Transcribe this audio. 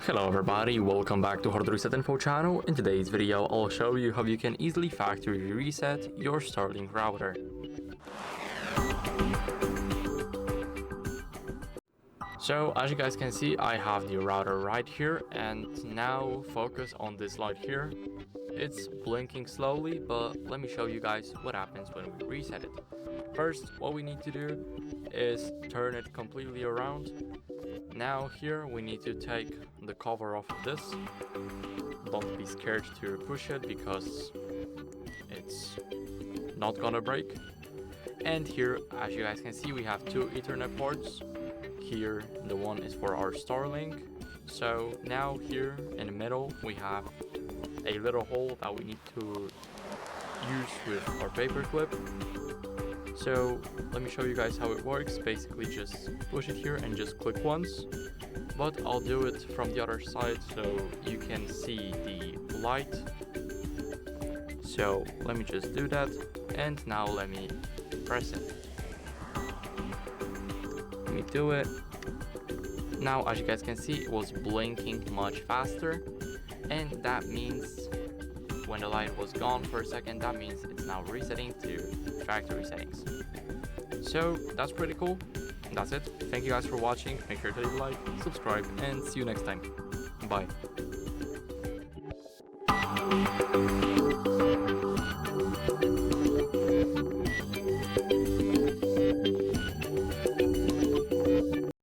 Hello everybody, welcome back to HardReset.Info channel. In today's video, I'll show you how you can easily factory reset your Starlink router. So as you guys can see, I have the router right here, and now focus on this light here. It's blinking slowly, but let me show you guys what happens when we reset it. First, what we need to do is turn it completely around. Now here we need to take the cover off of this. Don't be scared to push it because it's not gonna break. And here, as you guys can see, we have two Ethernet ports. Here the one is for our Starlink. So now here in the middle we have a little hole that we need to use with our paper clip. So let me show you guys how it works. Basically just push it here and just click once, but I'll do it from the other side so you can see the light. So let me just do that, and now let me press it. Let me do it. Now as you guys can see, it was blinking much faster, and that means when the light was gone for a second, that means it's now resetting to factory settings. So that's pretty cool. That's it. Thank you guys for watching. Make sure to leave a like, subscribe, and see you next time. Bye.